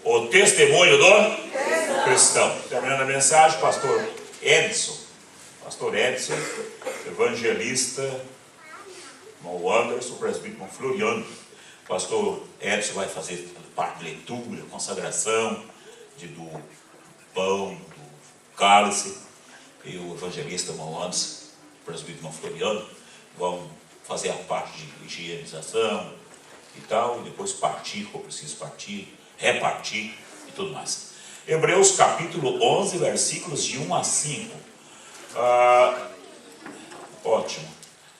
O testemunho do cristão. Terminando a mensagem, pastor Edson, evangelista, irmão Anderson, presbítero irmão Floriano. Pastor Edson vai fazer parte de leitura, consagração do pão, do cálice, e o evangelista irmão Anderson, presbítero irmão Floriano, vão fazer a parte de higienização e tal, e depois partir, ou preciso partir, repartir e tudo mais. Hebreus capítulo 11, versículos de 1 a 5. Ótimo.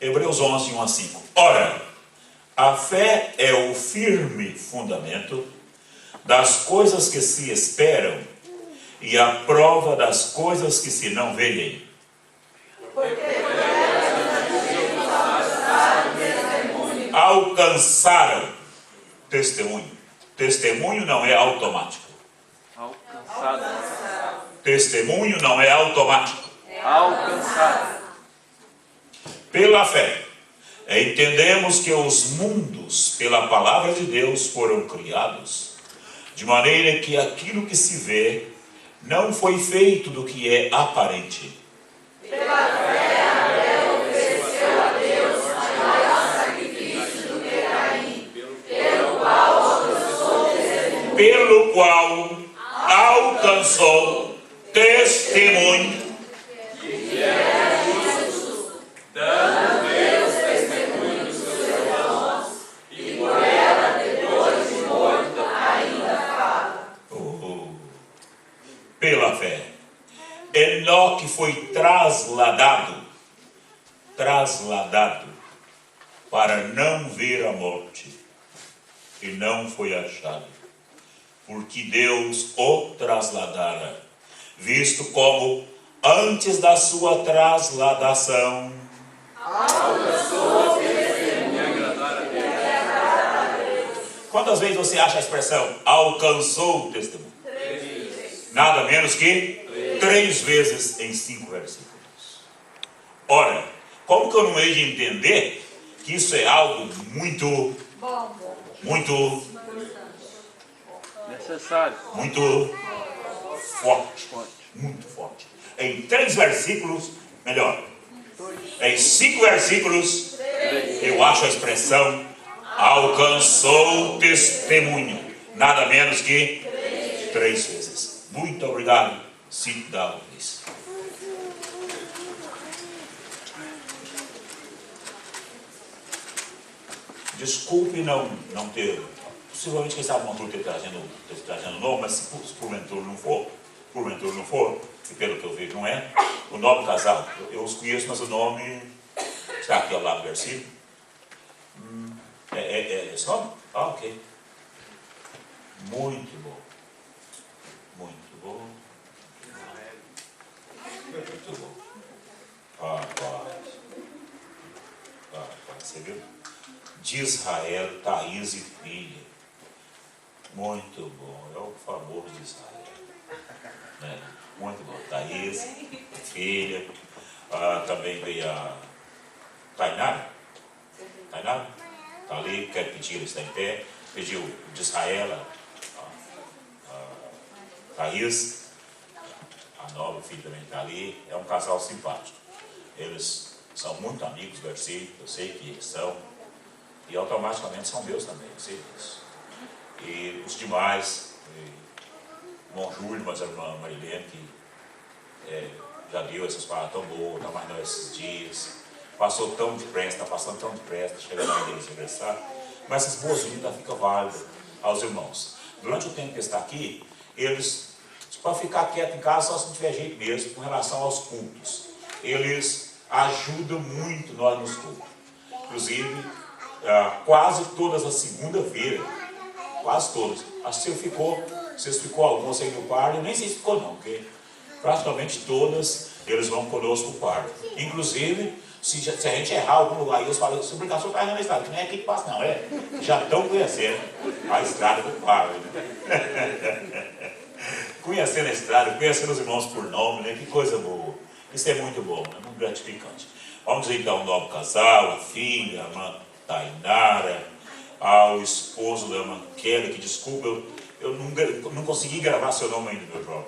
Hebreus 11, 1 a 5. Ora, a fé é o firme fundamento das coisas que se esperam e a prova das coisas que se não veem. Alcançaram testemunho. Testemunho não é automático. Alcançado. Testemunho não é automático. Alcançado. Pela fé, entendemos que os mundos, pela palavra de Deus, foram criados, de maneira que aquilo que se vê não foi feito do que é aparente. Pela fé, Abel ofereceu a Deus maior sacrifício do que Caim, pelo qual alcançou testemunho. Que é justo, dando Deus testemunho dos seus irmãos, e por ela, depois de morto, ainda fala. Pela fé, Enoque foi trasladado para não ver a morte, e não foi achado, porque Deus o trasladara, visto como antes da sua trasladação Alcançou testemunho e agradar a Deus. Quantas vezes você acha a expressão alcançou o testemunho? 3 vezes. Nada menos que 3 vezes em 5 versículos. Ora, como que eu não hei de entender que isso é algo muito Necessário. muito forte, muito forte. Em 3 versículos, melhor, em 5 versículos, eu acho a expressão alcançou testemunho, nada menos que 3 vezes. Muito obrigado. Sit down, please. Desculpe não ter, possivelmente quem sabe não ter trazendo nome, mas se porventura não for, e pelo que eu vejo não é, o nome do casal, eu os conheço, mas o nome está aqui ao lado do versículo. É esse nome? Ah, ok. Muito bom. Muito bom. Muito bom. Rapaz, você viu? De Israel, Thaís e filha. Muito bom. É o famoso de Israel. Né? Muito bom. Thaís, filha. Também veio a Tainara. Tainara? Está ali, quer pedir, ele está em pé. Pediu de Israel, a Thaís. A nova filha também está ali. É um casal simpático. Eles são muito amigos do versículo, eu sei que eles são. E automaticamente são meus também, eu sei disso. E os demais, irmão Júlio, mas a irmã Marilene, que já deu essas palavras tão boas, está mais não esses dias. Passou tão depressa, está passando tão depressa, chegando na igreja regressar. Mas essas boas-vindas ficam válidas aos irmãos. Durante o tempo que está aqui, eles, para ficar quieto em casa, só se não tiver jeito mesmo, com relação aos cultos. Eles ajudam muito nós nos cultos. Inclusive, quase todas as segunda-feira, quase todas. Acho que se ficou alguns aí no par, eu nem sei se ficou não, porque praticamente todas eles vão conosco no par. Inclusive, se a gente errar algum lugar, eles falam, se brincar, só está errando a estrada, que não é aqui que passa não, já estão conhecendo a estrada do par, né? Conhecendo a estrada, conhecendo os irmãos por nome, né? Que coisa boa. Isso é muito bom, é muito gratificante. Vamos dizer então o novo casal, a filha, a irmã Tainara, ao esposo da irmã Kelly, que desculpa, Eu não consegui gravar seu nome ainda, meu jovem.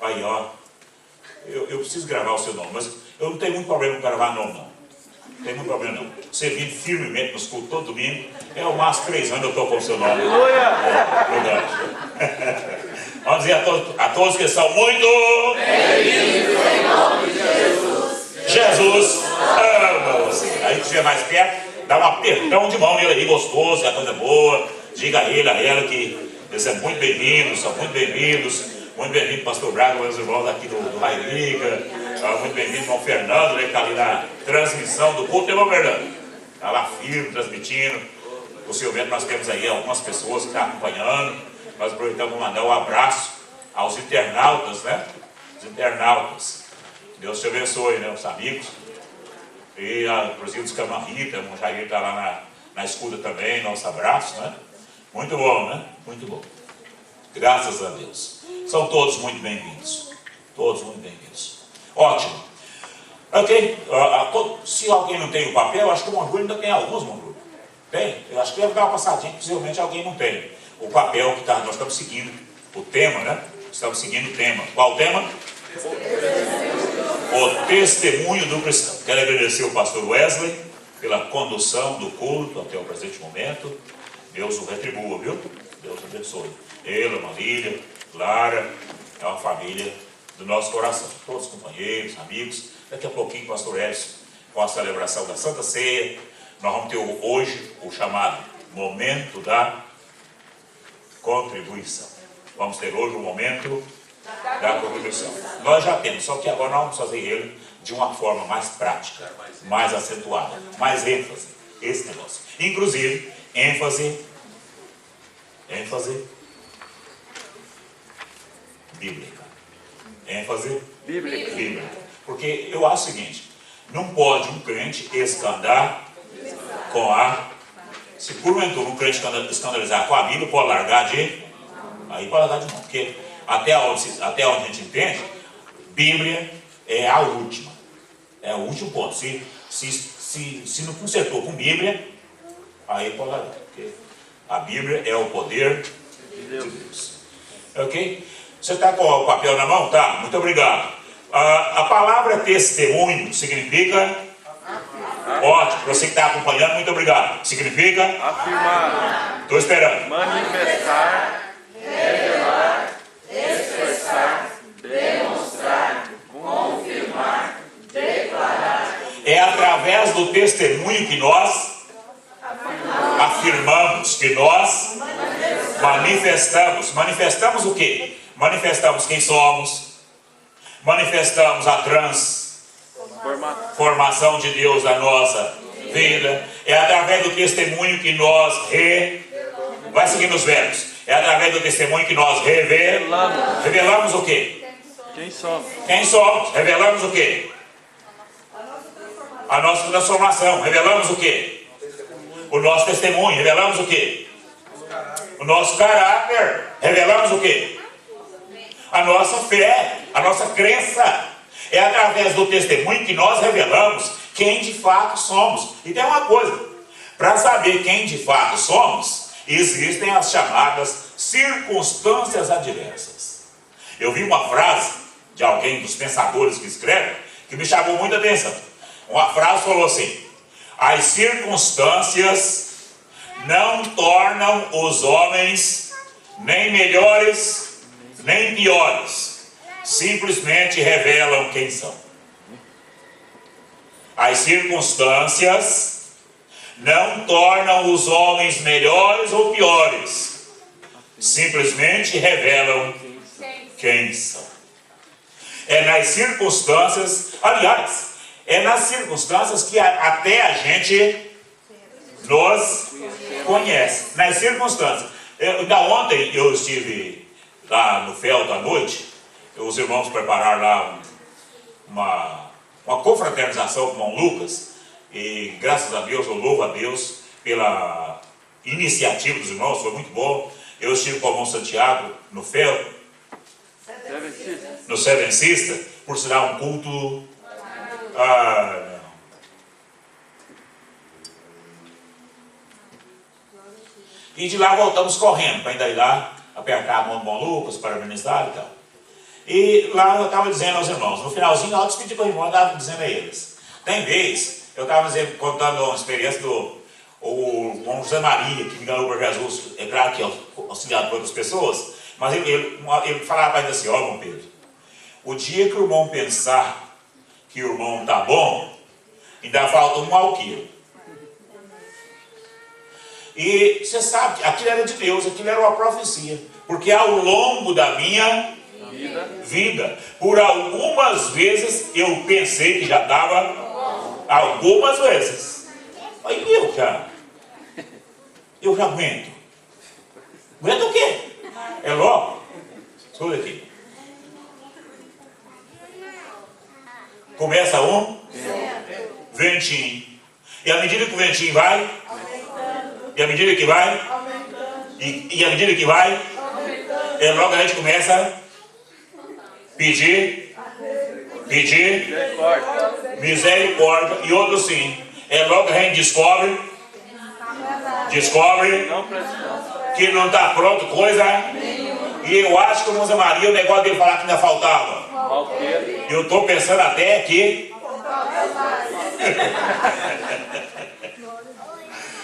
Aí, ó. Eu preciso gravar o seu nome, mas eu não tenho muito problema com gravar nome, não. Não tem muito problema, não. Você vindo firmemente nos cultos todo domingo, é o máximo 3 anos eu estou com o seu nome. Verdade. Vamos dizer a todos que são muito bem-vindos em nome de Jesus. Jesus ama você. Aí que estiver mais perto, dá um apertão de mão nele aí, gostoso, é coisa boa. Diga a ele, a ela que eles são muito bem-vindos, são muito bem-vindos. Muito bem-vindo, pastor Braga, meus irmãos aqui do Rairica. Muito bem-vindo, irmão Fernando, que está ali na transmissão do culto, irmão Fernando. Está lá firme, transmitindo. Possivelmente nós temos aí algumas pessoas que estão acompanhando. Nós aproveitamos para mandar um abraço aos internautas, né? Os internautas. Deus te abençoe, né? Os amigos. E a Cruzilda dos Camarrita, o irmão Jair está lá na escuta também, nosso abraço, né? Muito bom, né? Muito bom. Graças a Deus. São todos muito bem-vindos. Todos muito bem-vindos. Ótimo. Ok. Se alguém não tem o papel, acho que o Monjúlio ainda tem alguns, Monjúlio. Tem? Eu acho que deve dar uma passadinha, possivelmente alguém não tem. O papel que nós estamos seguindo, o tema, né? Estamos seguindo o tema. Qual o tema? O testemunho do cristão. Quero agradecer ao pastor Wesley pela condução do culto até o presente momento. Deus o retribua, viu? Deus abençoe. Ele, Marília, Lara, é uma família do nosso coração. Todos companheiros, amigos. Daqui a pouquinho, pastor Edson, com a celebração da Santa Ceia, nós vamos ter hoje o chamado Momento da Contribuição. Vamos ter hoje o momento da contribuição. Nós já temos, só que agora nós vamos fazer ele de uma forma mais prática, mais acentuada, mais ênfase. Esse negócio. Inclusive, ênfase bíblica. ênfase bíblica. Porque eu acho o seguinte, não pode um crente escandar com a... Se porventura um crente escandalizar com a Bíblia, pode largar de... Aí pode largar de mão. Porque até onde a gente entende, Bíblia é a última. É o último ponto. Se não consertou com Bíblia, aí pode largar. Porque a Bíblia é o poder de Deus. Ok? Você está com o papel na mão? Tá, muito obrigado. A palavra testemunho significa... Ótimo, para você que está acompanhando, muito obrigado. Significa? Afirmar. Estou esperando. Manifestar. Revelar. Expressar. Demonstrar. Confirmar. Declarar. É através do testemunho que nós afirmamos, que nós manifestamos. Manifestamos o quê? Manifestamos quem somos. Manifestamos a transformação de Deus na nossa vida. É através do testemunho que nós vai seguindo os verbos. É através do testemunho que nós revelamos. Revelamos o quê? Quem somos? Quem somos? Revelamos o quê? A nossa transformação. Revelamos o quê? O nosso testemunho. Revelamos o quê? O nosso caráter. Revelamos o quê? A nossa fé, a nossa crença. É através do testemunho que nós revelamos quem de fato somos. E tem uma coisa, para saber quem de fato somos, existem as chamadas circunstâncias adversas. Eu vi uma frase de alguém dos pensadores que escreve, que me chamou muita atenção. Uma frase falou assim: as circunstâncias não tornam os homens nem melhores nem piores, simplesmente revelam quem são. As circunstâncias não tornam os homens melhores ou piores, simplesmente revelam quem são. É nas circunstâncias, aliás, é nas circunstâncias que até a gente nos conhece. Nas circunstâncias. Ainda ontem eu estive lá no Felto à noite, os irmãos prepararam lá uma confraternização com o irmão Lucas, e graças a Deus, eu louvo a Deus pela iniciativa dos irmãos, foi muito bom. Eu estive com o irmão Santiago no Felto, no Seven Sisters, por sinal um culto... E de lá voltamos correndo, para ainda ir lá, apertar a mão do bom Lucas, parabenizar e tal. E lá eu estava dizendo aos irmãos, no finalzinho, eu despedi com o irmão, eu estava dizendo a eles. Tem vez, eu estava contando uma experiência do irmão José Maria, que me ganhou por Jesus, é claro que é auxiliado por outras pessoas, mas ele falava para ele assim, ó, irmão Pedro, o dia que o irmão pensar que o irmão está bom, ainda falta um alquilo. E você sabe, aquilo era de Deus, aquilo era uma profecia. Porque ao longo da minha vida, por algumas vezes, eu pensei que já estava, algumas vezes. Aí eu já aguento. Aguento o quê? É logo. Escuta aqui. Começa um ventinho. E à medida que o ventinho vai, e à medida que vai, e à medida que vai, logo a gente começa a pedir misericórdia. E outro sim, logo a gente descobre que não está pronto coisa. E eu acho que o José Maria, o negócio dele falar que ainda faltava. Eu estou pensando até que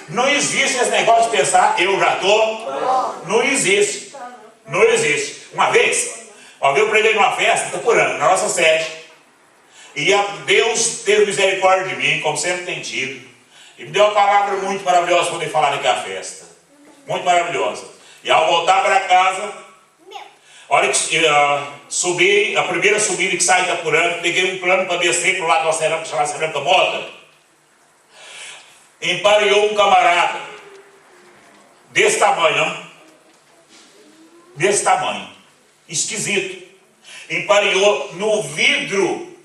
não existe esse negócio de pensar, eu já estou. Não existe. Não existe. Uma vez eu preguei numa festa, Itapuranga, na nossa sede. E Deus teve misericórdia de mim, como sempre tem tido. E me deu uma palavra muito maravilhosa para poder falar naquela festa. Muito maravilhosa. E ao voltar para casa, olha que subi, a primeira subida que sai de Itapuranga, peguei um plano para descer para o lado da cerâmica, chamada Cerâmica Mota. Empareou um camarada desse tamanho, esquisito. Empareou no vidro,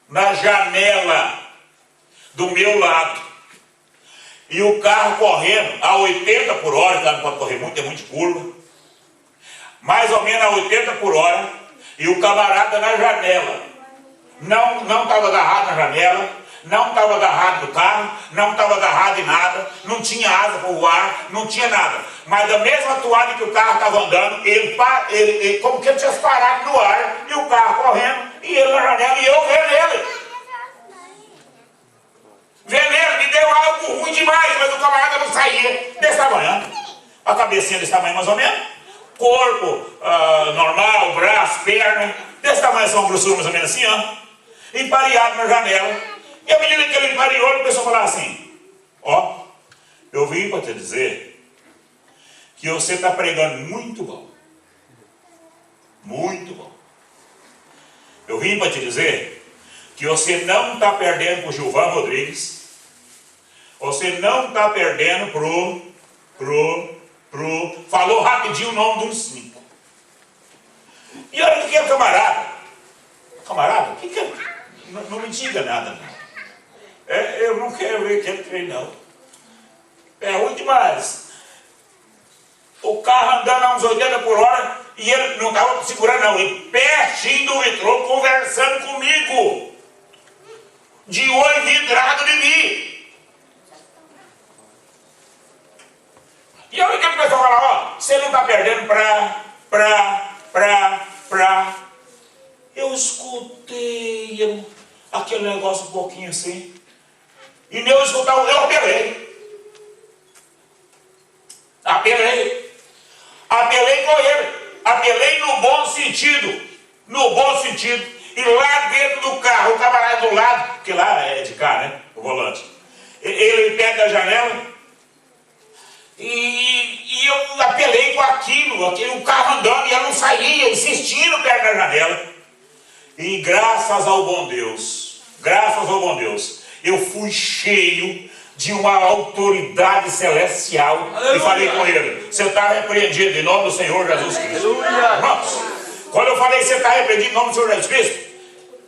na janela do meu lado. E o carro correndo a 80 por hora, que não pode correr muito, é muito curva. Mais ou menos a 80 por hora. E o camarada na janela. Não estava agarrado na janela. Não estava agarrado no carro, não estava agarrado em nada, não tinha asa para voar, não tinha nada. Mas da mesma toada que o carro estava andando, ele como que ele tinha parado no ar, e o carro correndo, e ele na janela, e eu vendo ele. Vendo ele, me deu algo ruim demais, mas o camarada não saía desse tamanho. A cabecinha desse tamanho mais ou menos, corpo normal, braço, perna, desse tamanho, essa grossura mais ou menos assim, ó, empareado na janela. E à medida que ele empareou, ele começou a falar assim, ó, eu vim para te dizer que você está pregando muito bom. Muito bom. Eu vim para te dizer que você não está perdendo para o Gilvan Rodrigues. Você não está perdendo falou rapidinho o nome dos 5. E olha que é camarada. Camarada, que é? Não me diga nada, não. Eu não quero ver aquele trem, não. É ruim demais. O carro andando a uns 80 por hora e ele não estava segurando, não. Ele pertinho do vitrô, conversando comigo. De olho vidrado de mim. E olha que ele começou a falar, ó, você não está perdendo Eu escutei aquele negócio um pouquinho assim. E nem eu escutava, eu apelei com ele, apelei no bom sentido, e lá dentro do carro, o camarada do lado, que lá é de cá, né, o volante, ele pega a janela, e eu apelei com aquilo, o carro andando, e ela não saía, insistindo perto da janela, e graças ao bom Deus, eu fui cheio de uma autoridade celestial. Aleluia. E falei com ele, você está repreendido em nome do Senhor Jesus Cristo. Irmãos, quando eu falei você está repreendido em nome do Senhor Jesus Cristo,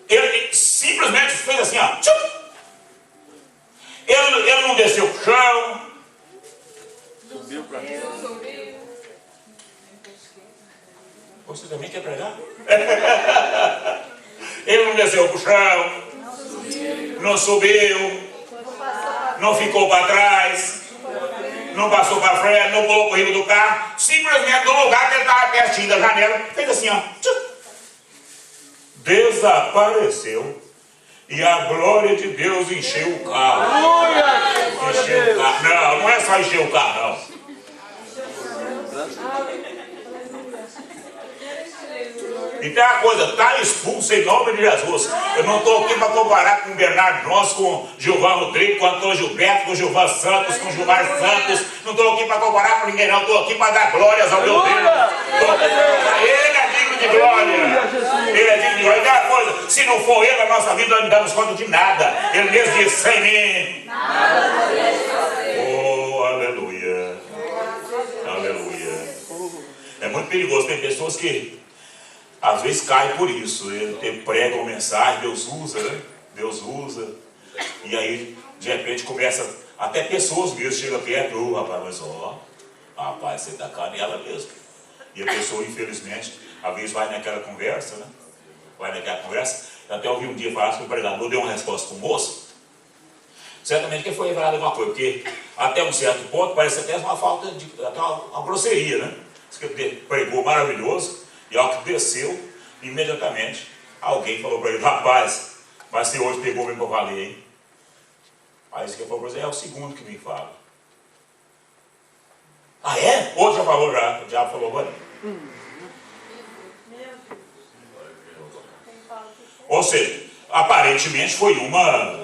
ele simplesmente fez assim, ó. Ele não desceu para o chão. Subiu para mim. Você também quer pregar? Ele não desceu para o chão. Não subiu, não ficou para trás, não passou para frente, não pulou o rico do carro, simplesmente no lugar que ele estava pertinho da janela, fez assim, ó, desapareceu. E a glória de Deus encheu o carro. Encheu o carro. Não, não é só encher o carro, não. Então é a coisa, está expulso em nome de Jesus. Eu não estou aqui para comparar com o Bernardo Nossa, com Gilvan Rodrigo, com Antônio Gilberto, com Gilvan Santos, com Gilmar Santos. Não estou aqui para comparar com ninguém, não. Estou aqui para dar glórias ao meu Deus. Ele é digno de glória. Ele é digno de glória. Então é a coisa, se não for Ele, a nossa vida não damos conta de nada. Ele mesmo diz, sem mim. Oh, aleluia. Aleluia. É muito perigoso, tem pessoas que às vezes cai por isso. Ele prega uma mensagem, Deus usa, né? Deus usa. E aí, de repente, começa, até pessoas mesmo chegam perto, rapaz, mas rapaz, você está canela mesmo. E a pessoa, infelizmente, às vezes vai naquela conversa, né? Vai naquela conversa. Eu até ouvi um dia falar que o pregador deu uma resposta para o moço. Certamente que foi revelado alguma coisa, porque até um certo ponto parece até uma falta de, até uma grosseria, né? Ele pregou maravilhoso. E ao que desceu, imediatamente, alguém falou para ele, rapaz, mas você hoje pegou mesmo para valer, hein? Aí isso que ele falou para ele, é o segundo que me fala. Ah, é? Hoje já falou já, o diabo falou, olha. Ou seja, aparentemente foi uma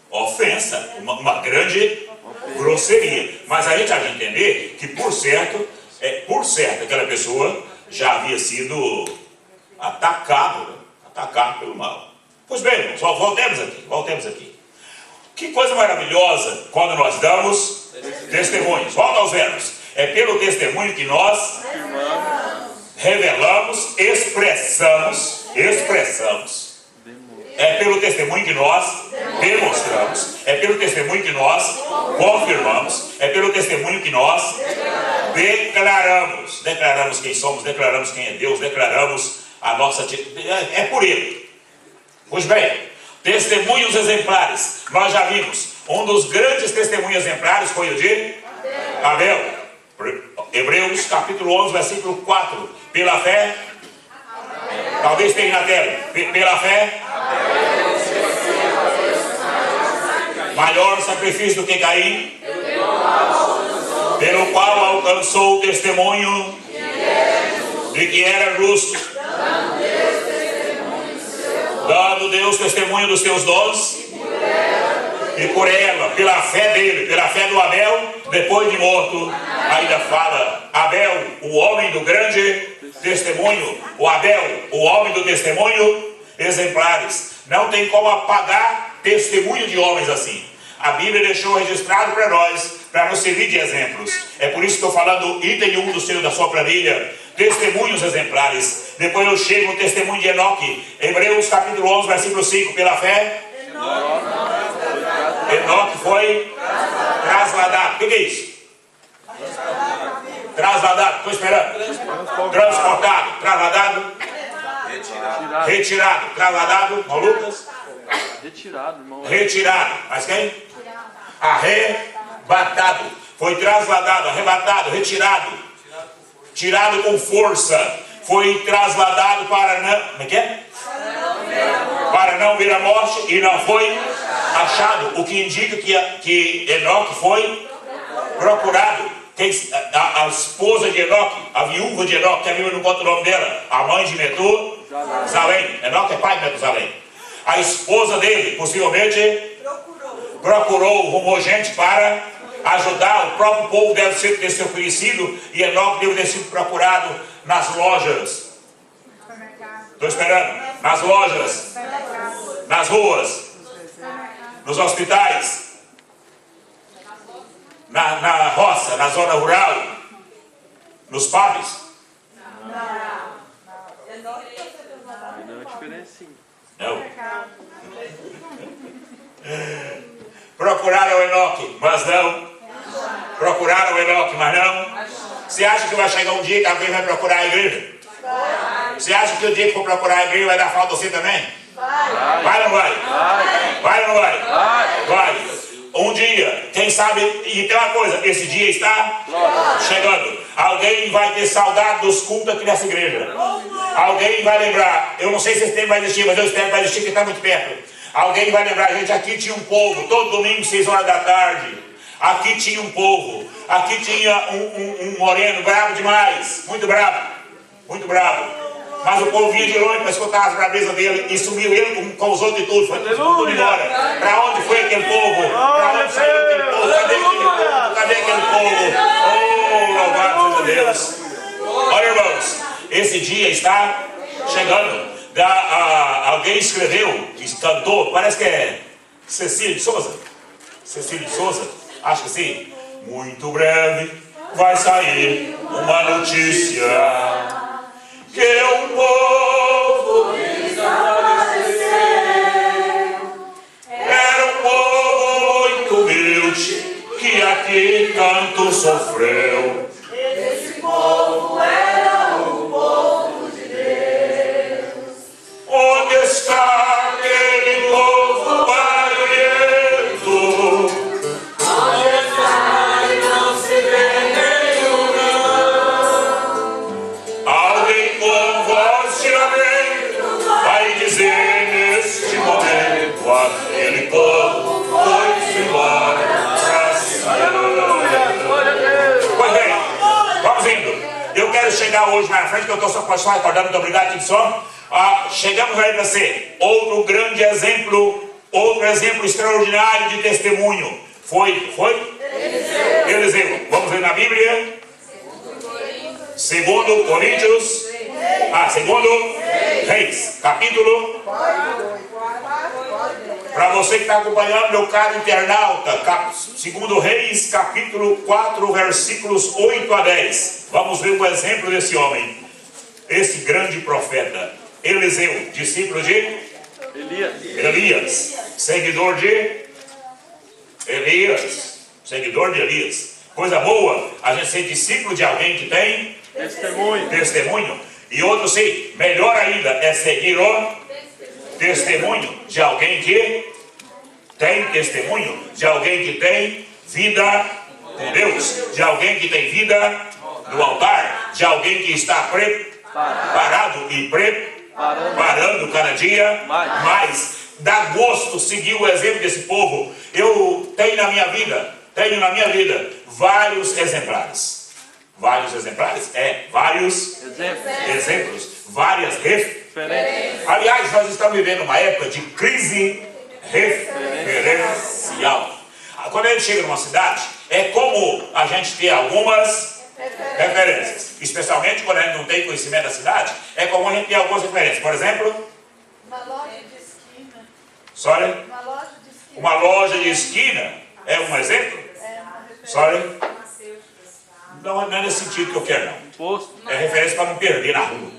ofensa, uma grande grosseria. Mas a gente há de entender que, por certo, aquela pessoa já havia sido atacado pelo mal. Pois bem, irmãos, voltemos aqui. Que coisa maravilhosa quando nós damos testemunhos. Volta aos verbos. É pelo testemunho que nós revelamos, expressamos. É pelo testemunho que nós demonstramos. É pelo testemunho que nós confirmamos. É pelo testemunho que nós declaramos. Declaramos quem somos, declaramos quem é Deus, declaramos a nossa... É por Ele. Pois bem, testemunhos exemplares. Nós já vimos. Um dos grandes testemunhos exemplares foi o de Abel. Hebreus capítulo 11, versículo 4. Pela fé... Talvez tenha na tela. Pela fé... Maior sacrifício do que Caim, pelo qual alcançou o testemunho de que era justo, dando Deus testemunho dos seus dons, e por ela, pela fé dele, pela fé do Abel, depois de morto, ainda fala, Abel, o homem do grande testemunho, o Abel, o homem do testemunho, exemplares. Não tem como apagar testemunho de homens assim. A Bíblia deixou registrado para nós, para nos servir de exemplos. É por isso que estou falando item 1 da sua planilha, testemunhos exemplares. Depois eu chego no testemunho de Enoque, Hebreus capítulo 11, versículo 5, pela fé. Enoque foi trasladado. O que é isso? Trasladado, estou esperando. Transportado, trasladado. Retirado, trasladado, irmão Lucas. Retirado, irmão. Retirado, mas quem? Arrebatado. Foi trasladado, arrebatado, retirado. Tirado com força. Foi trasladado para não... Como é que é? Para não vir a morte e não foi achado. O que indica que Enoque foi procurado. A esposa de Enoque, a viúva de Enoque, que a Bíblia não conta o nome dela, a mãe de Metusalém. Enoque é pai de Metusalém. A esposa dele, possivelmente, procurou, rumou gente para ajudar. O próprio povo deve ter sido conhecido e Enoque deve ter sido procurado nas lojas. Estou esperando. Nas lojas, nas ruas, nos hospitais, na roça, na zona rural, nos pubs. Não é diferencinha. Não. Procuraram Enoque, mas não. Procuraram Enoque, mas não. Você acha que vai chegar um dia que alguém vai procurar a igreja? Você acha que o dia que for procurar a igreja vai dar falta a você também? Vai ou não vai? Vai ou não vai? Vai. Um dia, quem sabe, e tem uma coisa, esse dia está chegando. Alguém vai ter saudade dos cultos aqui nessa igreja. Alguém vai lembrar, eu não sei se esse tempo vai existir, mas eu espero que vai existir, porque está muito perto. Alguém vai lembrar, gente, aqui tinha um povo, todo domingo, 6 horas da tarde. Aqui tinha um povo, aqui tinha um moreno bravo demais, muito bravo, muito bravo. Mas o povo vinha de longe para escutar as bravezas dele e sumiu ele com os outros e tudo. Foi tudo embora. Para onde foi aquele povo? Para onde saiu aquele povo? Cadê aquele povo? Cadê aquele povo? Oh, louvado seja Deus. Olha, irmãos, esse dia está chegando. Alguém escreveu, cantou, parece que é Cecília de Souza. Cecília de Souza, acho que sim. Muito breve vai sair uma notícia que um povo desapareceu. Era um povo muito humilde que aqui tanto sofreu. Esse povo era o povo de Deus. Onde está aquele povo barulhento? Onde está e não se vê nenhum não. Alguém com voz de lamento vai dizer neste momento: aquele povo foi embora para Pois bem, vamos indo. Eu quero chegar hoje mais na frente, que eu estou só recordando, muito obrigado, Tidson. Chegamos aí para ser outro grande exemplo, outro exemplo extraordinário de testemunho. Foi? Eliseu. Vamos ver na Bíblia. Segundo Coríntios. Segundo Reis, capítulo. Para você que está acompanhando, meu caro internauta, segundo Reis, capítulo 4, versículos 8 a 10. Vamos ver o exemplo desse homem, esse grande profeta, Eliseu, discípulo de Elias, seguidor de Elias. Coisa boa a gente ser discípulo de alguém que tem testemunho. E outro sim, melhor ainda, é seguir o testemunho de alguém que tem testemunho, de alguém que tem vida com Deus, de alguém que tem vida no altar, de alguém que está preparado e preparando cada dia mais. Dá gosto seguir o exemplo desse povo. Eu tenho na minha vida vários exemplares. Vários exemplares? Vários exemplos, várias referências. Aliás, nós estamos vivendo uma época de crise referencial. Quando a gente chega numa cidade, é comum a gente ter algumas referências. Especialmente quando a gente não tem conhecimento da cidade, é comum a gente ter algumas referências. Por exemplo, uma loja de esquina. Sorry? Uma loja de esquina. Uma loja de esquina é um exemplo? Sorry? Não é nesse sentido que eu quero, não. É referência para não perder na rua.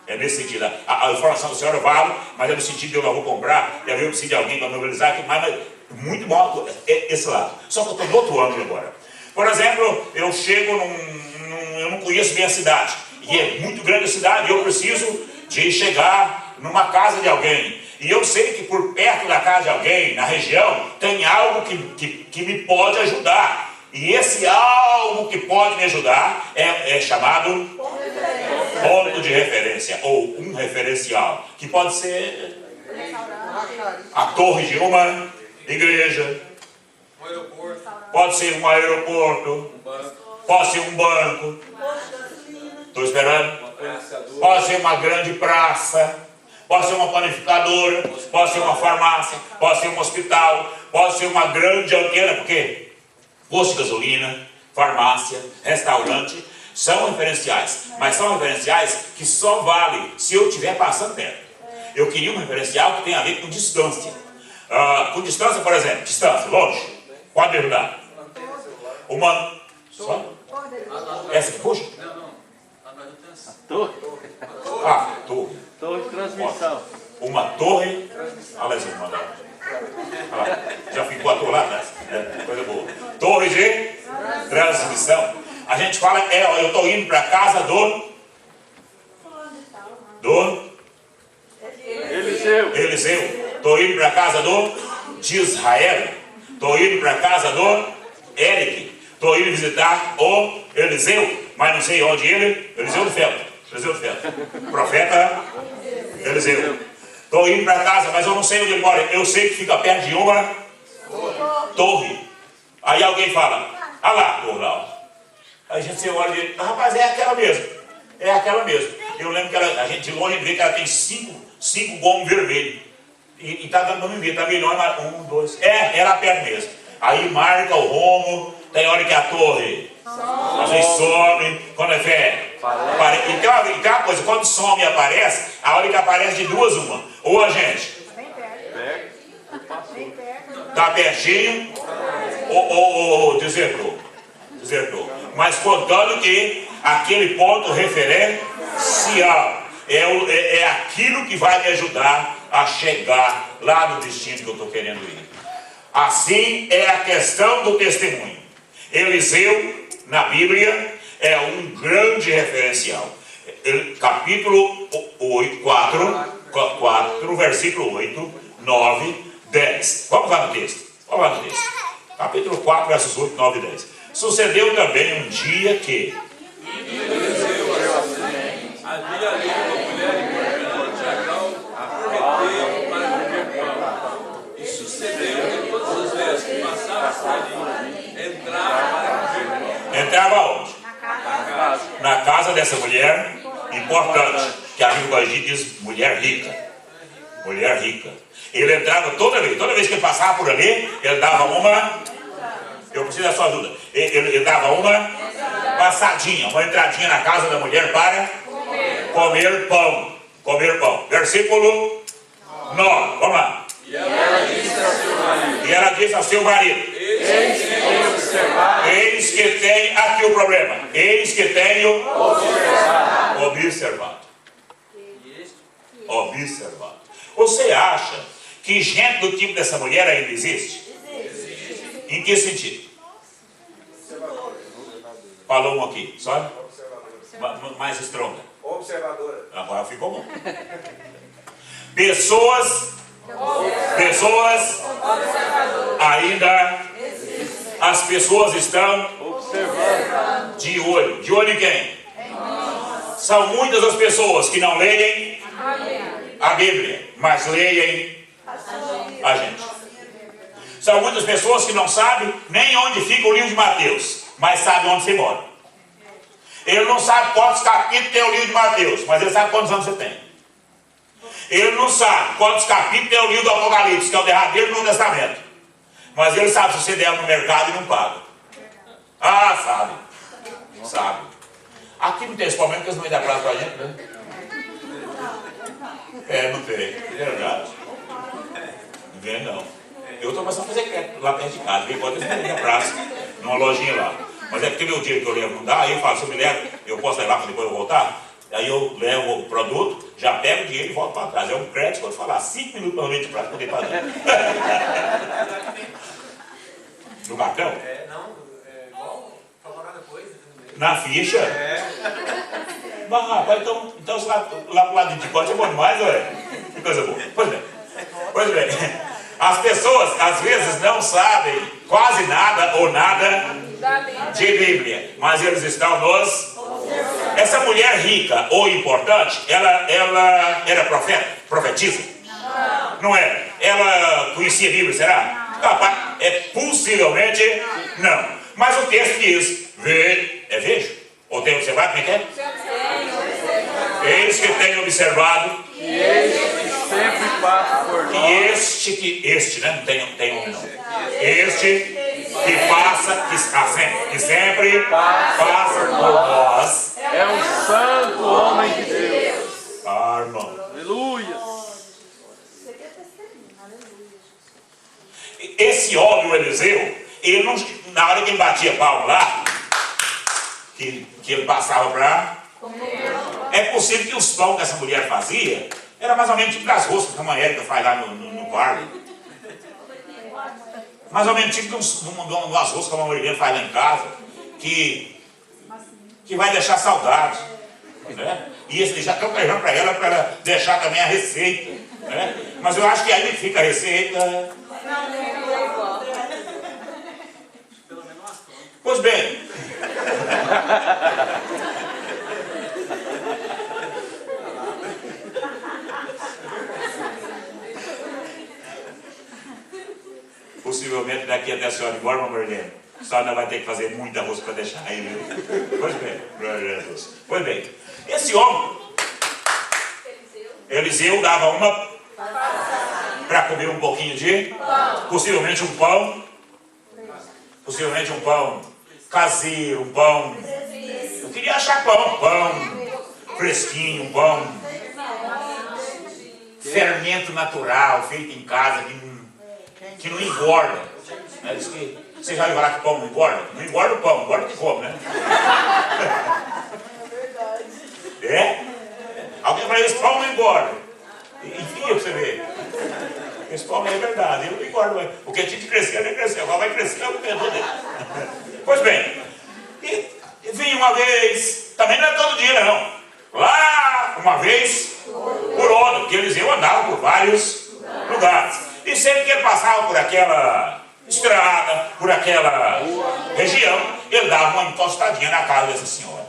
É nesse sentido. A informação do senhor eu valo, mas é no sentido de eu não vou comprar, e eu preciso de alguém para mobilizar, mas muito mal esse lado. Só que eu estou no outro ângulo agora. Por exemplo, eu chego eu não conheço bem a cidade, e é muito grande a cidade, e eu preciso de chegar numa casa de alguém. E eu sei que por perto da casa de alguém, na região, tem algo que me pode ajudar. E esse algo que pode me ajudar é chamado ponto de referência, ou um referencial, que pode ser a torre de uma igreja, pode ser um aeroporto, pode ser um banco, estou esperando, pode ser uma grande praça, pode ser uma panificadora, pode ser uma farmácia, pode ser um hospital, pode ser uma grande antena, porque posto de gasolina, farmácia, restaurante, são referenciais, mas são referenciais que só vale se eu estiver passando perto. Eu queria um referencial que tem a ver com distância. Com distância, por exemplo, distância, longe, pode me ajudar. Uma... Só? Essa que puxa? Torre. Torre. Torre de transmissão. Uma torre. Olha lá, irmão. Já ficou a torre lá atrás. Coisa boa. Torre de transmissão. A gente fala, eu estou indo para a casa do Eliseu. Estou indo para a casa de Israel. Estou indo para a casa do Eric. Estou indo visitar o Eliseu, mas não sei onde ele. Eliseu do Feltro. Profeta Eliseu. Estou indo para casa, mas eu não sei onde ele mora. Eu sei que fica perto de uma torre. Aí alguém fala, ah lá, torre lá. Aí a gente olha e diz, rapaz, é aquela mesmo. É aquela mesmo. Eu lembro que a gente de longe vê que ela tem cinco gomos vermelhos. E está dando para me ver, está melhor, mas 1, 2. É lá perto mesmo. Aí marca o rumo, tem hora que a torre às vezes some, quando é fé. E tem uma coisa, quando some e aparece, a hora que aparece de duas uma. Ou a gente está pertinho, ou desertou. Mas contando que aquele ponto referencial é aquilo que vai me ajudar a chegar lá no destino que eu estou querendo ir. Assim é a questão do testemunho. Eliseu, na Bíblia, é um grande referencial. Capítulo 4, versículo 8, 9, 10. Vamos lá no texto. Capítulo 4, versos 8, 9 e 10. Sucedeu também um dia que havia ali uma mulher importante, Agal, prometeu para comer pão. E sucedeu que todas as vezes que passava por ali, entrava para comer pão. Entrava onde? Na casa dessa mulher importante, que a Bíblia diz mulher rica. Mulher rica. Ele entrava toda vez que ele passava por ali, ele dava uma. Eu preciso da sua ajuda. Ele dava uma passadinha, uma entradinha na casa da mulher para comer pão. Versículo 9. Vamos lá. E ela disse ao seu marido: Eis que tem aqui o problema. Eis que tenho observado. Você acha que gente do tipo dessa mulher ainda existe? Em que sentido? Falou um aqui, sabe? Mais estronda. Observadora. Agora ficou bom. Pessoas ainda, as pessoas estão observando. de olho. De olho em quem? São muitas as pessoas que não leem a Bíblia, mas leem a gente. São muitas pessoas que não sabem nem onde fica o livro de Mateus, mas sabem onde você mora. Ele não sabe quantos capítulos tem o livro de Mateus, mas ele sabe quantos anos você tem. Ele não sabe quantos capítulos tem o livro do Apocalipse, que é o derradeiro do Novo Testamento. Mas ele sabe se você der no mercado e não paga. Ah, sabe. Aqui não tem esse problema, porque eles não dão prazo pra gente, né? Não tem. É verdade. Não vem, não. Eu estou começando a fazer crédito lá perto de casa. Vem quando eles me dão prazo, numa lojinha lá. Mas é porque meu dinheiro que eu levo não dá, aí eu falo, se eu me levo, eu posso levar para depois eu voltar? Aí eu levo o produto, já pego o dinheiro e volto para trás. É um crédito, vou te falar, 5 minutos para de prazo poder pagar. No cartão? Igual, pagar depois. Na ficha? Mas rapaz, então lá pro lado de corte é bom demais, ué? Que coisa boa. Pois bem. As pessoas, às vezes, não sabem quase nada ou nada de Bíblia, mas eles estão nos... Essa mulher rica ou importante, ela era profetisa? Não era? Ela conhecia a Bíblia, será? Capaz, possivelmente não. Mas o texto diz, vejo. Ou tem observado, como é que é? Eis que tenho observado E este sempre passa por nós. Este, né? Não tem homem não. Este que passa, que sempre passa por nós. É um santo homem de Deus. Ah, irmão. Aleluia. Esse homem, o Eliseu, ele não, na hora que ele batia palmo lá, que ele passava para... É possível que os pão que essa mulher fazia era mais ou menos tipo das roscas que a mãe Érica faz lá no bar. Mais ou menos tipo umas roscas que a mãe Érica faz lá em casa, que vai deixar saudade. Né? E esse já estão pregando para ela deixar também a receita. Né? Mas eu acho que aí fica a receita. Pois bem, possivelmente daqui até a senhora ir embora, Marlene, a senhora ainda vai ter que fazer muita arroz para deixar aí, viu? Pois bem, glória a Deus. Pois bem, esse homem, Eliseu dava uma para comer um pouquinho de, possivelmente um pão caseiro, um pão, eu queria achar pão fresquinho, um pão fermento natural, feito em casa, que não engorda. Né? Diz que, você já viu falar que pão não engorda? Não engorda o pão, engorda o que come, né? É? Alguém fala, esse pão não engorda. Enfia pra você ver. Esse pão não é verdade, ele não engorda. O que tinha que crescer, ele cresceu. Agora vai crescer, é o comedor dele. Pois bem, e vinha uma vez, também não é todo dia não. Lá, uma vez, por ano, porque Eliseu andava por vários lugares. E sempre que ele passava por aquela estrada, por aquela região, ele dava uma encostadinha na casa dessa senhora.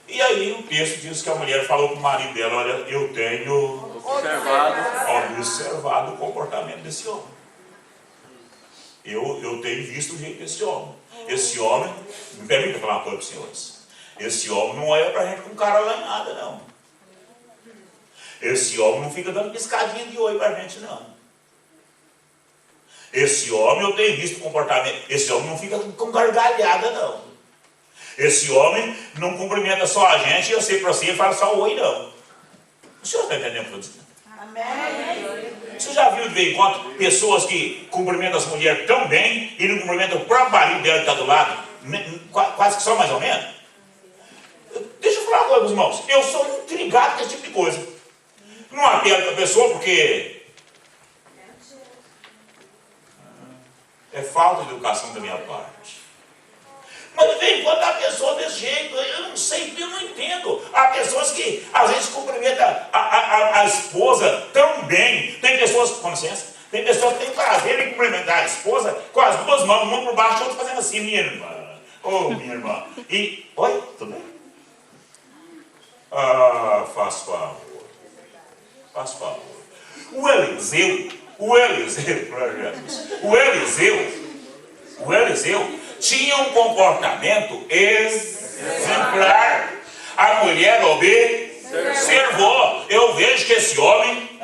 E aí o texto diz que a mulher falou para o marido dela, olha, eu tenho observado o comportamento desse homem. Eu tenho visto o jeito desse homem. Esse homem, me permita falar uma coisa para os senhores, esse homem não olha para a gente com cara lanhada, não. Esse homem não fica dando piscadinha de oi para a gente, não. Esse homem, eu tenho visto o comportamento, esse homem não fica com gargalhada, não. Esse homem não cumprimenta só a gente, eu sei para você e fala só oi, não. O senhor está entendendo o que eu estou dizendo? Amém. Você já viu de vez em quando pessoas que cumprimentam as mulheres tão bem e não cumprimentam o próprio marido dela que está do lado, quase que só mais ou menos? Deixa eu falar uma coisa, meus irmãos, eu sou intrigado com esse tipo de coisa. Não apelo para a pessoa porque é falta de educação da minha parte. Mas de vez em quando há pessoas desse jeito, eu não sei, eu não entendo. Há pessoas que às vezes cumprimentam a esposa tão bem. Tem pessoas, com licença, tem pessoas que têm prazer em cumprimentar a esposa com as duas mãos, uma por baixo, a outra fazendo assim, minha irmã. Oh, minha irmã. E, oi, tudo bem? Ah, faz favor. Faz favor. O Eliseu, tinha um comportamento exemplar. A mulher observou. Eu vejo que esse homem,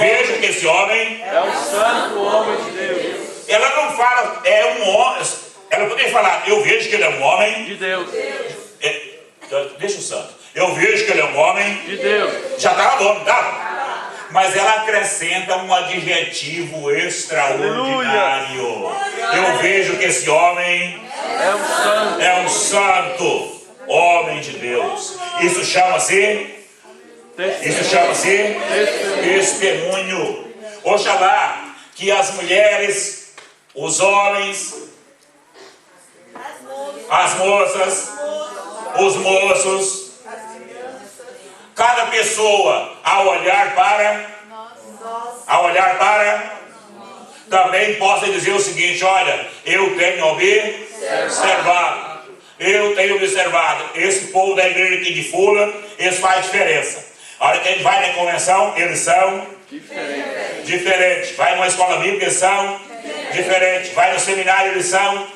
vejo que esse homem é um santo homem de Deus. Ela não fala, é um homem. Ela poderia falar, eu vejo que ele é um homem De Deus. Deixa o santo. Eu vejo que ele é um homem De Deus. Já estava bom, não estava? Mas ela acrescenta um adjetivo extraordinário. Eu vejo que esse homem é um santo homem de Deus. Isso chama-se testemunho. Oxalá que as mulheres, os homens, as moças, os moços, cada pessoa, ao olhar para, também possa dizer o seguinte, olha, eu tenho observado, esse povo da igreja aqui de Fula, eles fazem diferença. A hora que a gente vai na convenção, eles são diferentes. Vai numa escola bíblica, eles são diferentes. Vai no seminário, eles são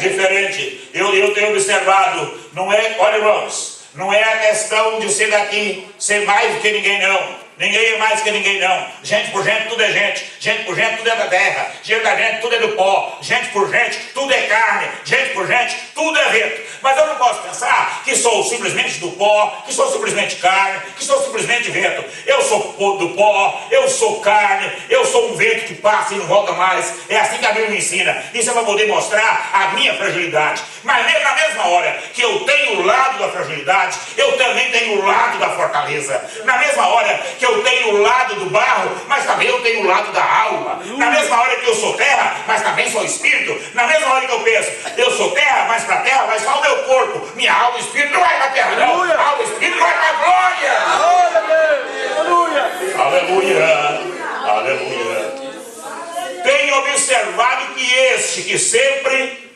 diferentes. Eu tenho observado, não é, olha irmãos, não é a questão de ser daqui, ser mais do que ninguém não. Ninguém é mais que ninguém não. Gente por gente, tudo é gente. Gente por gente, tudo é da terra. Gente da gente, tudo é do pó. Gente por gente, tudo é carne. Gente por gente, tudo é vento. Mas eu não posso pensar que sou simplesmente do pó, que sou simplesmente carne, que sou simplesmente vento. Eu sou do pó, eu sou carne, eu sou um vento que passa e não volta mais. É assim que a Bíblia me ensina. Isso é para poder mostrar a minha fragilidade. Mas na mesma hora que eu tenho o lado da fragilidade, eu também tenho o lado da fortaleza. Na mesma hora que eu tenho o lado do barro, mas também eu tenho o lado da alma. Na mesma hora que eu sou terra, mas também sou espírito. Na mesma hora que eu penso, eu sou terra, mas para a terra vai só o meu corpo. Minha alma e espírito não vai para a terra, não. A alma e espírito vai para a glória. Aleluia. Tenho observado que este que sempre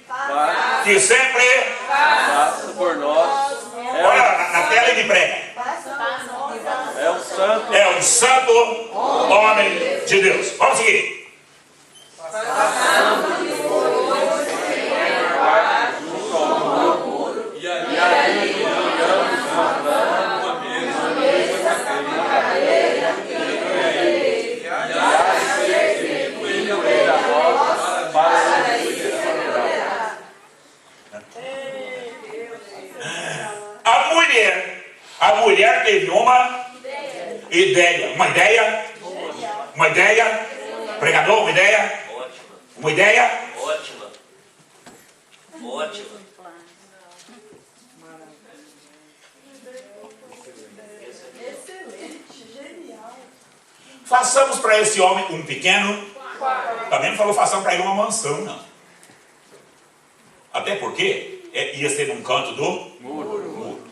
que sempre, passa por nós. olha na tela e me prega. É o santo. É um santo homem de Deus. Vamos seguir. E ali olhamos uma mesa, uma cadeira, e ele a nós para a mulher teve uma ideia. Uma ideia. Pregador, uma ideia. Ótima, Uma ideia. ótima, ótima. Façamos para esse homem um pequeno. Também não falou façamos para ele uma mansão, não. Até porque ia ser num canto do muro.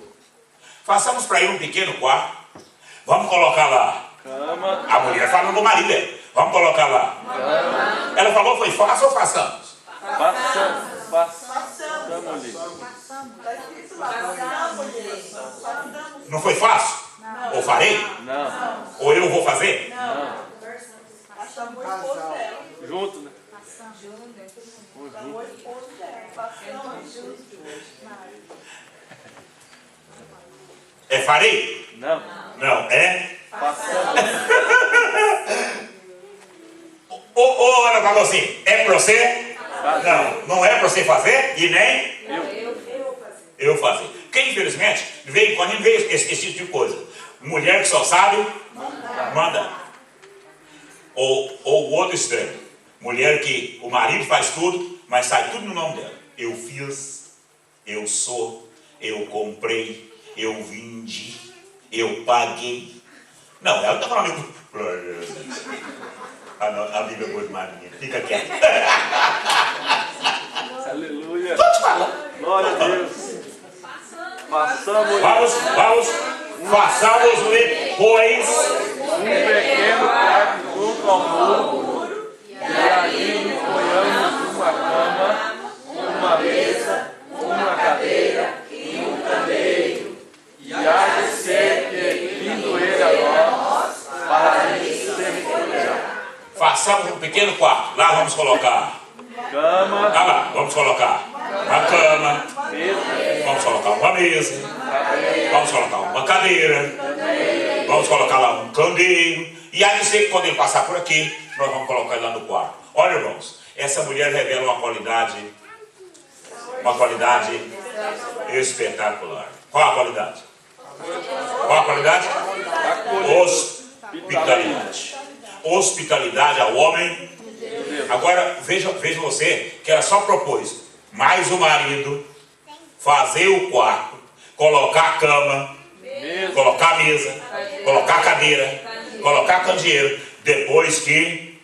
Façamos para ele um pequeno quarto. Vamos colocar lá. cama. A mulher falou do marido dela. Vamos colocar lá. Ela falou, foi fácil ou façamos? Passamos-lhe. Não foi fácil? Ou farei? Não. Ou eu vou fazer? Não. Junto, né? É farei? Não. Não, é? Passamos. Ou ela falou assim, é para você? Não, não é para você fazer e nem eu fazer. Porque infelizmente, veio quando veio esse tipo de coisa. Mulher que só sabe, manda. Ou o outro extremo. Mulher que o marido faz tudo, mas sai tudo no nome dela. Eu fiz, eu sou, eu comprei, eu vendi, eu paguei. Não, ela está falando. A Bíblia é boa demais, menina. Fica quieto. Aleluia. Estou te falando. Glória a Deus. Passamos Façamos-lhe, pois, um pequeno quarto junto ao muro, e ali lhe ponhamos uma cama, uma mesa, uma cadeira e um candeeiro. E há de ser que, vindo ele a nós, para lhe servir. façamos um pequeno quarto. Lá vamos colocar. Cama, Lá vamos colocar uma cama. mesa, Vamos colocar uma mesa. cadeira. Vamos colocar uma cadeira. Vamos colocar lá um candeeiro. E aí dizer que quando ele passar por aqui, nós vamos colocar ele lá no quarto. Olha, irmãos, essa mulher revela uma qualidade espetacular. Qual a qualidade? Qual a qualidade? Hospitalidade. Hospitalidade ao homem. Agora, veja você que ela só propôs mais o marido, fazer o quarto, colocar a cama, colocar a mesa, colocar a cadeira, colocar candeeiro, depois que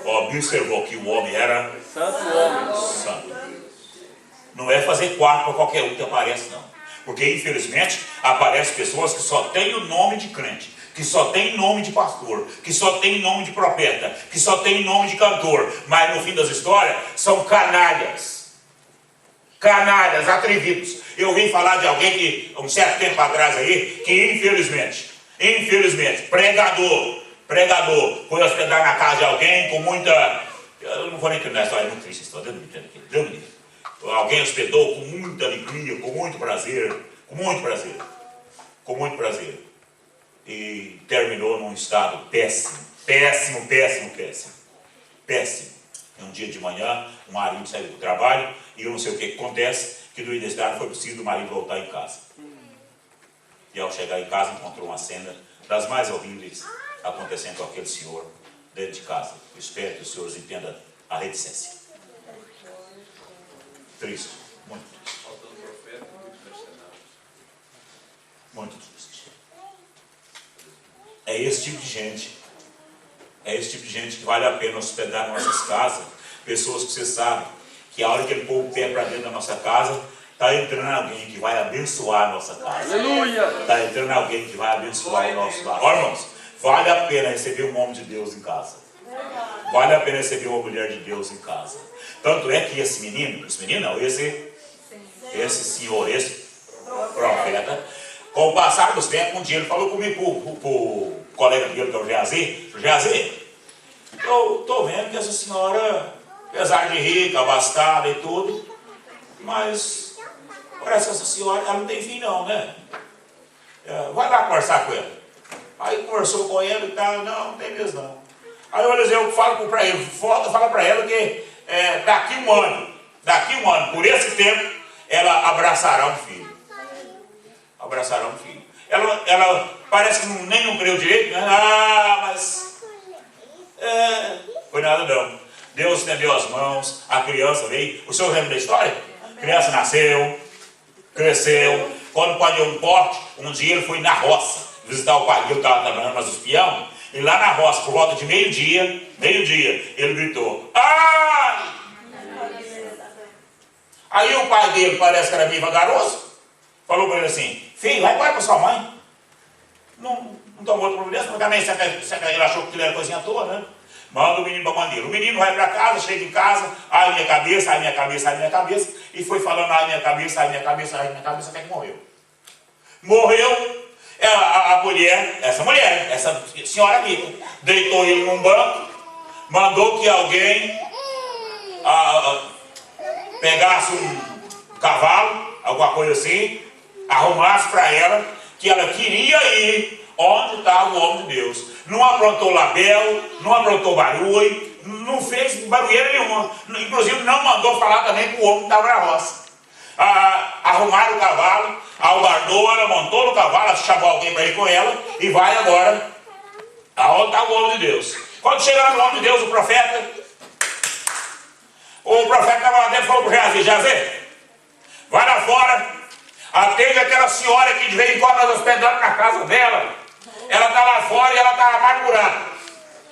observou que o homem era Santo homem. santo. Não é fazer quarto para qualquer um que aparece, não. Porque, infelizmente, aparecem pessoas que só têm o nome de crente, que só tem nome de pastor, que só tem nome de profeta, que só tem nome de cantor, mas no fim das histórias são canalhas. Canalhas, atrevidos. Eu ouvi falar de alguém que, um certo tempo atrás aí, que infelizmente, pregador, foi hospedar na casa de alguém com muita... Eu não vou nem terminar a história, é muito triste a história, Deus me livre. Alguém hospedou com muita alegria, com muito prazer, e terminou num estado péssimo. Um dia de manhã, o marido saiu do trabalho e eu não sei o que acontece, que do inesperado foi preciso o marido voltar em casa. E ao chegar em casa encontrou uma cena das mais horríveis acontecendo com aquele senhor dentro de casa. Eu espero que os senhores entendam a reticência. Triste, muito triste. Muito triste. É esse tipo de gente que vale a pena hospedar nas nossas casas. Pessoas que você sabe que a hora que ele pôr o pé para dentro da nossa casa, está entrando alguém que vai abençoar a nossa casa. Aleluia. Está entrando alguém que vai abençoar o nosso lar. Olha, irmãos, vale a pena receber um homem de Deus em casa. Vale a pena receber uma mulher de Deus em casa. Tanto é que esse senhor, esse profeta, com o passar dos tempos, um dia ele falou comigo, pro colega dele, que é o Geazi, eu estou vendo que essa senhora, apesar de rica, abastada e tudo, mas parece que essa senhora, ela não tem fim não, né? Vai lá conversar com ela. Aí conversou com ele e tal, não tem mesmo não. Aí o Eliseu fala para ele, fala para ela que daqui um ano, por esse tempo, ela abraçará um filho. Abraçará um filho. Ela parece que nem não creu direito, né? Mas foi nada não. Deus estendeu as mãos, a criança veio. O senhor lembra da história? A criança nasceu, cresceu. Quando o pai deu um porte, um dia ele foi na roça visitar o pai dele, estava trabalhando mais os peão. E lá na roça, por volta de meio-dia, ele gritou: ai! Aí o pai dele, parece que era meio vagaroso, falou para ele assim: filho, vai embora com sua mãe. Não tomou outra providência, mas também ele achou que ele era coisinha à toa, né? Manda o menino para a mandeira. O menino vai para casa, chega em casa, ai minha cabeça, ai minha cabeça, ai minha cabeça, e foi falando ai minha cabeça, ai minha cabeça, ai minha cabeça, até que morreu. Morreu. Essa senhora rica, deitou ele num banco, mandou que alguém pegasse um cavalo, alguma coisa assim, arrumasse para ela, que ela queria ir onde estava o homem de Deus. Não aprontou label, não aprontou barulho, não fez barulheira nenhuma. Inclusive não mandou falar também para o homem que estava na roça. Arrumaram o cavalo, albardou, ela montou no cavalo, chamou alguém para ir com ela e vai agora aonde está o homem de Deus. Quando chega lá no homem de Deus, o profeta estava lá dentro e falou para o Geazi, vai lá fora, atende aquela senhora que de vez em quando nós hospedamos na casa dela. Ela está lá fora e ela está amargurada.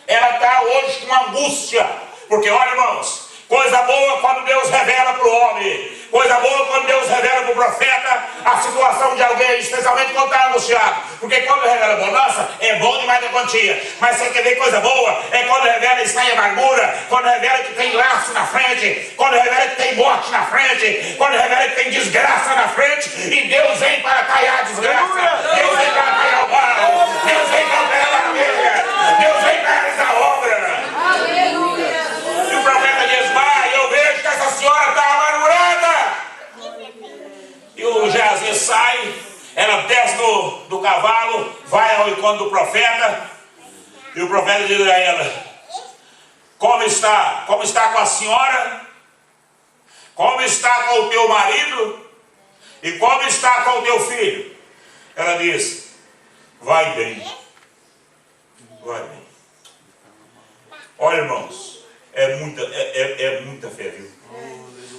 Ela está hoje com angústia, porque olha, irmãos, coisa boa quando Deus revela para o homem. Coisa boa quando Deus revela para o profeta a situação de alguém, especialmente quando está angustiado. Porque quando revela bonança, é bom demais da quantia. Mas você quer ver coisa boa? É quando revela está em amargura, quando revela que tem laço na frente, quando revela que tem morte na frente, quando revela que tem desgraça na frente, e Deus vem para caiar a desgraça. Deus vem para caiar o mal. Deus vem para caiar a ovelha. Deus vem para realizar a obra. Aleluia. E o profeta diz, vai, eu vejo que essa senhora está amargurada. E o Geazi sai, ela desce do cavalo, vai ao encontro do profeta, e o profeta diz a ela, como está com a senhora, como está com o teu marido, e como está com o teu filho? Ela diz, vai bem, vai bem. Olha, irmãos, é muita fé, viu?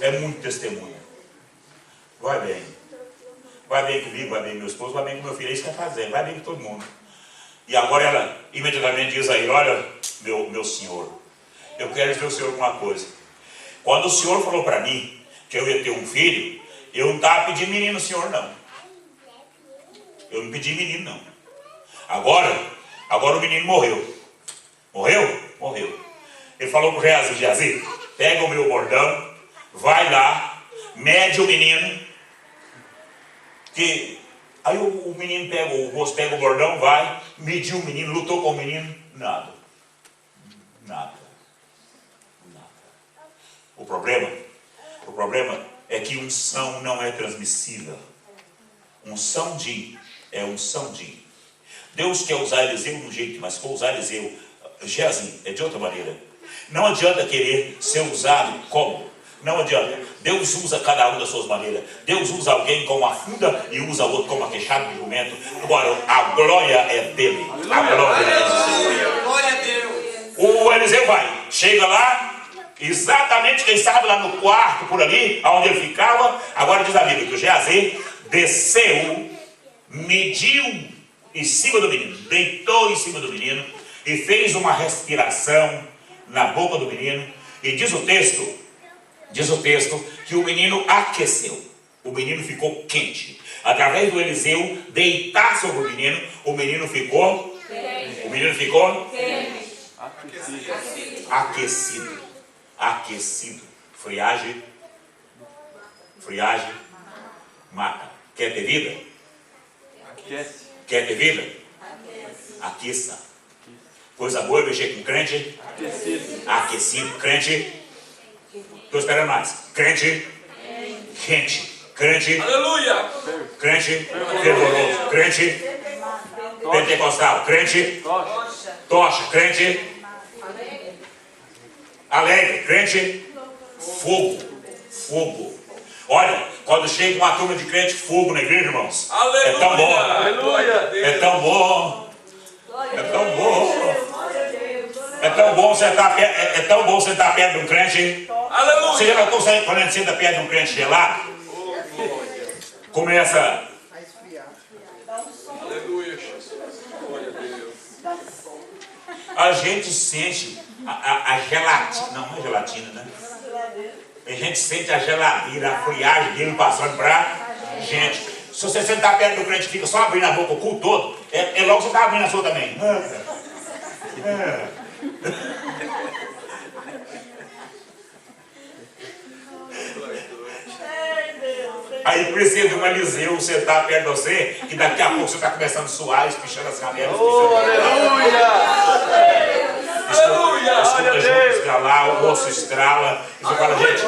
É muito testemunho. Vai bem. Vai bem comigo, vai bem com meu esposo, vai bem com meu filho. É isso que ela está fazendo, vai bem com todo mundo. E agora ela imediatamente diz a ele, olha, meu senhor, eu quero dizer ao senhor uma coisa. Quando o senhor falou para mim que eu ia ter um filho, eu não estava pedindo menino no senhor, não. Eu não pedi menino, não. Agora o menino morreu. Morreu. Ele falou para o Geazi, pega o meu bordão, vai lá, mede o menino, que aí o menino pega o bordão, vai, mediu o menino, lutou com o menino, nada. O problema é que unção não é transmissível. Unção de é unção de. Deus quer usar Eliseu de um jeito, mas for usar Geazi é de outra maneira. Não adianta querer ser usado como? Não adianta. Deus usa cada um das suas maneiras. Deus usa alguém com uma funda e usa outro com uma queixada de jumento. Agora, a glória é dele. A glória é dele. Glória a Deus. O Eliseu vai, chega lá, exatamente, quem sabe, lá no quarto, por ali, onde ele ficava. Agora diz a Bíblia que o Geazi desceu, mediu em cima do menino, deitou em cima do menino e fez uma respiração na boca do menino. E diz o texto que o menino aqueceu. O menino ficou quente. Através do Eliseu deitar sobre o menino ficou quente. Aquecido. Aquecido. Friagem. Friagem. Mata. Quer ter vida? Aquece. Quer ter vida? Aqueça. Coisa boa é mexer com crente. Aquecido. Aquecido. Crente. Estou esperando mais. Crente. Quente. Crente. Aleluia. Crente. Fervoroso. Crente. Pentecostal. Crente. Tocha. Tocha. Crente. Alegre. Crente. Fogo. Fogo. Olha, quando chega uma turma de crente, fogo na igreja, irmãos. Aleluia. É tão bom. Aleluia. É tão bom. É tão bom. É tão bom sentar perto, é tão bom sentar perto de um crente. Aleluia. Você já notou quando a gente senta perto de um crente gelado? Começa. Aleluia, Jesus. Glória a Deus. A gente sente a gelatina. Não é gelatina, né? A gente sente a geladeira, a friagem dele passando pra gente. Se você sentar perto do crente e fica só abrindo a boca o culto todo, é logo você está abrindo a sua também. Aí precisa de um Eliseu sentar perto de você, que daqui a pouco você está começando a suar, espichando as canelas. Aleluia. Aleluia. Escuta junto, estralar, o rosto estrala. E você fala, gente,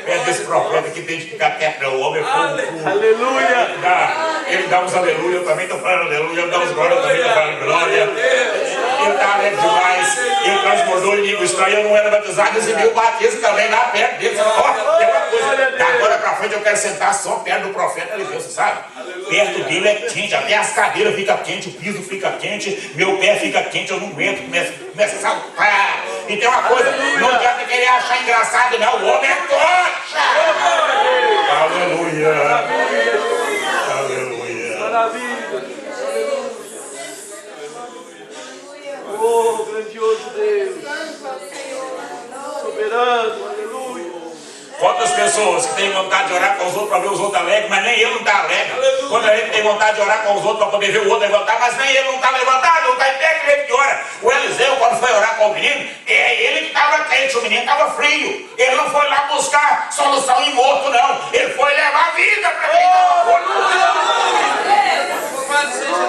perto desse profeta que tem de ficar perto do homem. Aleluia. Ele dá uns aleluia, eu também estou falando aleluia. Ele dá uns glória, eu também estou falando glória. Ele está alegre demais. Ele transbordou em língua estranha. Eu não era batizado, recebi o batismo também lá perto dele. Ó, tem uma coisa. Da agora para frente eu quero sentar só perto do profeta Eliseu, você sabe? Perto dele é quente, até as cadeiras ficam quentes, o piso fica quente, meu pé fica quente, eu não aguento, começa a saltar. E tem uma coisa, não adianta querer achar engraçado, não, o homem é tocha! Aleluia! Aleluia! Maravilha. Oh, grandioso Deus. Soberano, aleluia. Quantas pessoas que têm vontade de orar com os outros para ver os outros alegres, mas nem ele não está alegre. Quando a gente tem vontade de orar com os outros para poder ver o outro levantar, mas nem ele não está levantado, não está em pé, que ele que ora. O Eliseu, quando foi orar com o menino, é ele que estava quente, o menino estava frio. Ele não foi lá buscar solução em morto, não. Ele foi levar vida para quem estava morto.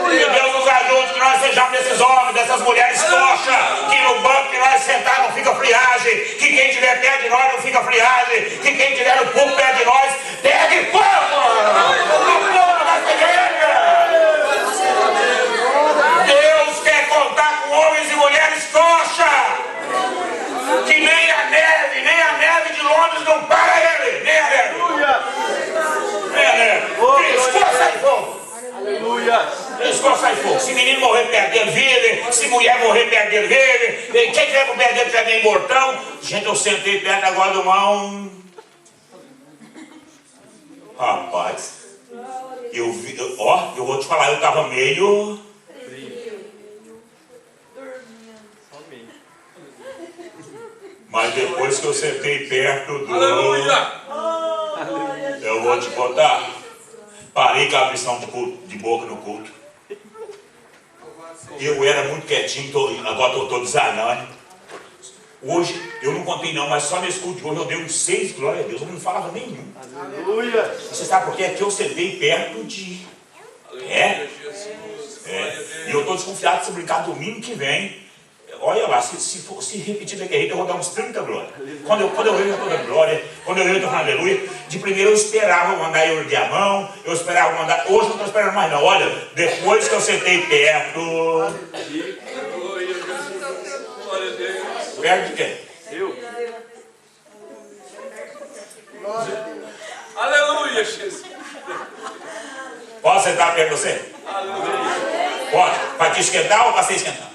Que Deus nos ajude, que nós sejamos desses homens, dessas mulheres tochas, que no banco que nós sentar não fica friagem, que quem estiver perto de nós não fica friagem, que quem estiver no pouco perto de nós, pegue fogo! Deus quer contar com homens e mulheres tochas, que nem a neve de Londres não para ele, nem a neve. Nem a neve. Esforça aí, fogo. Aleluia. Esforça aí, fogo. Se menino morrer perto dele, vive. Se mulher morrer perto dele, vive. Quem tiver com perto dele, tiver bem mortão. Gente, eu sentei perto agora do mão. Rapaz, eu vou te falar, eu estava meio. Mas depois que eu sentei perto do. Aleluia. Eu vou te contar. Parei com a missão de boca no culto. Eu era muito quietinho, agora estou desanando. Hoje, eu não contei não, mas só nesse culto de hoje eu dei uns 6, glória a Deus, eu não falava nenhum. Aleluia. Você sabe por quê? É que eu sentei perto de... E eu estou desconfiado se brincar domingo que vem. Olha lá, se repetir daquele jeito, eu vou dar uns 30 glórias. Quando eu vejo, eu estou dando glória. Quando eu vejo, eu estou falando aleluia. De primeiro eu esperava mandar eu erguer a mão. Eu esperava mandar... Hoje eu não estou esperando mais não. Olha, depois que eu sentei perto... Perto de quem? Eu. Aleluia, Jesus. Posso sentar perto de você? Aleluia. Pode. Para te esquentar ou para você esquentar?